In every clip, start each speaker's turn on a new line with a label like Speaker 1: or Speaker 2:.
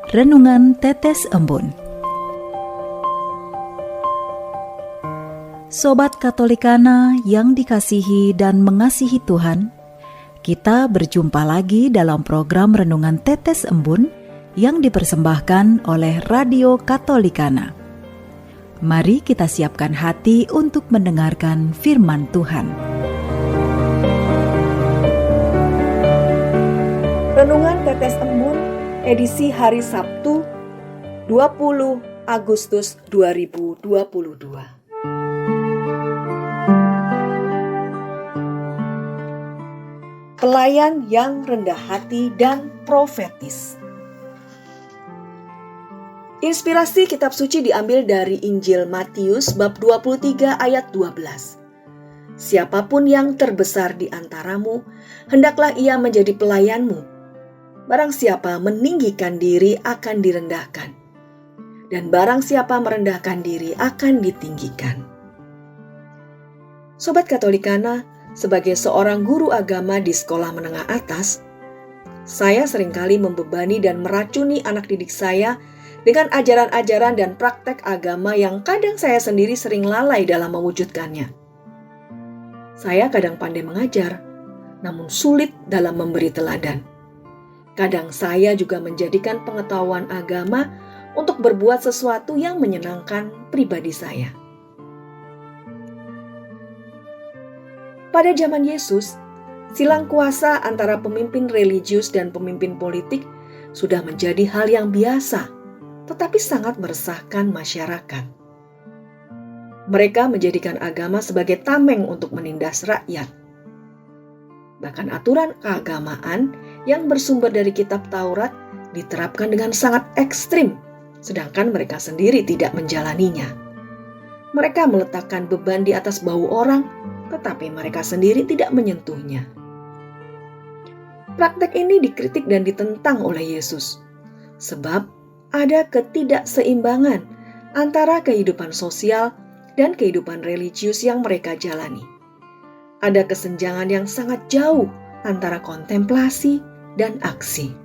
Speaker 1: Renungan Tetes Embun. Sobat Katolikana yang dikasihi dan mengasihi Tuhan, kita berjumpa lagi dalam program Renungan Tetes Embun yang dipersembahkan oleh Radio Katolikana. Mari kita siapkan hati untuk mendengarkan firman Tuhan.
Speaker 2: Renungan Tetes Embun, edisi hari Sabtu, 20 Agustus 2022. Pelayan yang rendah hati dan profetis. Inspirasi kitab suci diambil dari Injil Matius bab 23 ayat 12. Siapapun yang terbesar di antaramu, hendaklah ia menjadi pelayanmu. Barang siapa meninggikan diri akan direndahkan, dan barang siapa merendahkan diri akan ditinggikan. Sobat Katolikana, sebagai seorang guru agama di sekolah menengah atas, saya seringkali membebani dan meracuni anak didik saya dengan ajaran-ajaran dan praktek agama yang kadang saya sendiri sering lalai dalam mewujudkannya. Saya kadang pandai mengajar, namun sulit dalam memberi teladan. Kadang saya juga menjadikan pengetahuan agama untuk berbuat sesuatu yang menyenangkan pribadi saya. Pada zaman Yesus, silang kuasa antara pemimpin religius dan pemimpin politik sudah menjadi hal yang biasa, tetapi sangat meresahkan masyarakat. Mereka menjadikan agama sebagai tameng untuk menindas rakyat. Bahkan aturan keagamaan yang bersumber dari kitab Taurat diterapkan dengan sangat ekstrim, sedangkan mereka sendiri tidak menjalaninya. Mereka meletakkan beban di atas bahu orang, tetapi mereka sendiri tidak menyentuhnya. Praktek ini dikritik dan ditentang oleh Yesus, sebab ada ketidakseimbangan antara kehidupan sosial dan kehidupan religius yang mereka jalani. Ada kesenjangan yang sangat jauh antara kontemplasi dan aksi.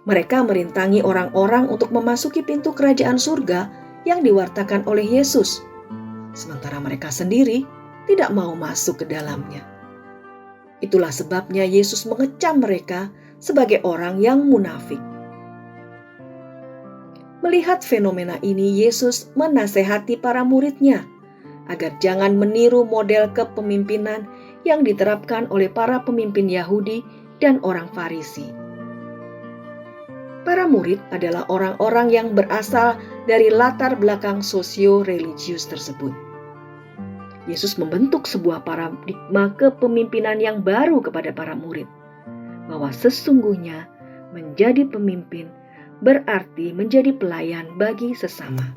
Speaker 2: Mereka merintangi orang-orang untuk memasuki pintu kerajaan surga yang diwartakan oleh Yesus, sementara mereka sendiri tidak mau masuk ke dalamnya. Itulah sebabnya Yesus mengecam mereka sebagai orang yang munafik. Melihat fenomena ini, Yesus menasehati para muridnya agar jangan meniru model kepemimpinan yang diterapkan oleh para pemimpin Yahudi dan orang Farisi. Para murid adalah orang-orang yang berasal dari latar belakang sosio-religius tersebut. Yesus membentuk sebuah paradigma kepemimpinan yang baru kepada para murid, bahwa sesungguhnya menjadi pemimpin berarti menjadi pelayan bagi sesama.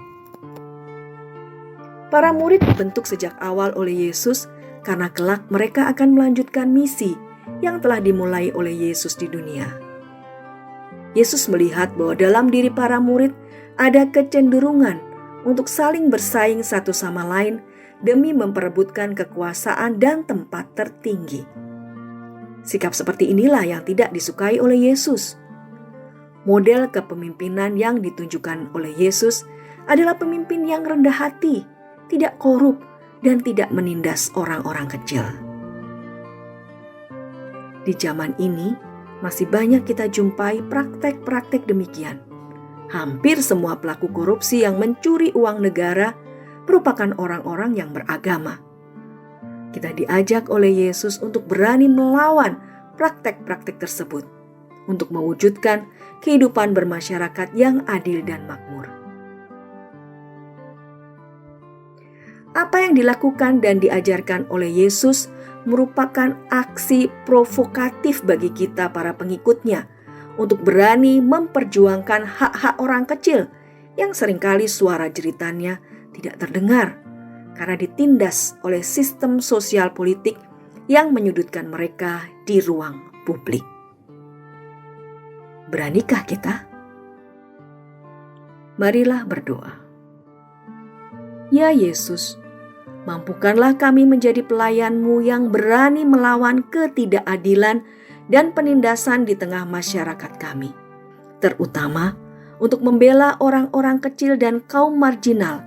Speaker 2: Para murid dibentuk sejak awal oleh Yesus karena kelak mereka akan melanjutkan misi yang telah dimulai oleh Yesus di dunia. Yesus melihat bahwa dalam diri para murid ada kecenderungan untuk saling bersaing satu sama lain demi memperebutkan kekuasaan dan tempat tertinggi. Sikap seperti inilah yang tidak disukai oleh Yesus. Model kepemimpinan yang ditunjukkan oleh Yesus adalah pemimpin yang rendah hati, tidak korup, dan tidak menindas orang-orang kecil. Di zaman ini, masih banyak kita jumpai praktek-praktek demikian. Hampir semua pelaku korupsi yang mencuri uang negara merupakan orang-orang yang beragama. Kita diajak oleh Yesus untuk berani melawan praktek-praktek tersebut, untuk mewujudkan kehidupan bermasyarakat yang adil dan makmur. Apa yang dilakukan dan diajarkan oleh Yesus merupakan aksi provokatif bagi kita para pengikutnya untuk berani memperjuangkan hak-hak orang kecil yang seringkali suara jeritannya tidak terdengar karena ditindas oleh sistem sosial politik yang menyudutkan mereka di ruang publik. Beranikah kita? Marilah berdoa. Ya Yesus, mampukanlah kami menjadi pelayan-Mu yang berani melawan ketidakadilan dan penindasan di tengah masyarakat kami, terutama untuk membela orang-orang kecil dan kaum marginal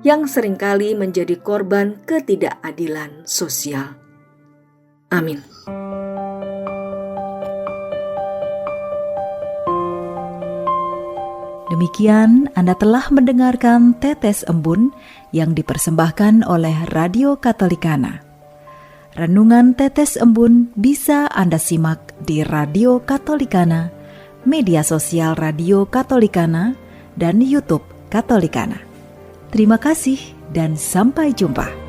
Speaker 2: yang seringkali menjadi korban ketidakadilan sosial. Amin.
Speaker 1: Demikian Anda telah mendengarkan Tetes Embun yang dipersembahkan oleh Radio Katolikana. Renungan Tetes Embun bisa Anda simak di Radio Katolikana, media sosial Radio Katolikana, dan YouTube Katolikana. Terima kasih dan sampai jumpa.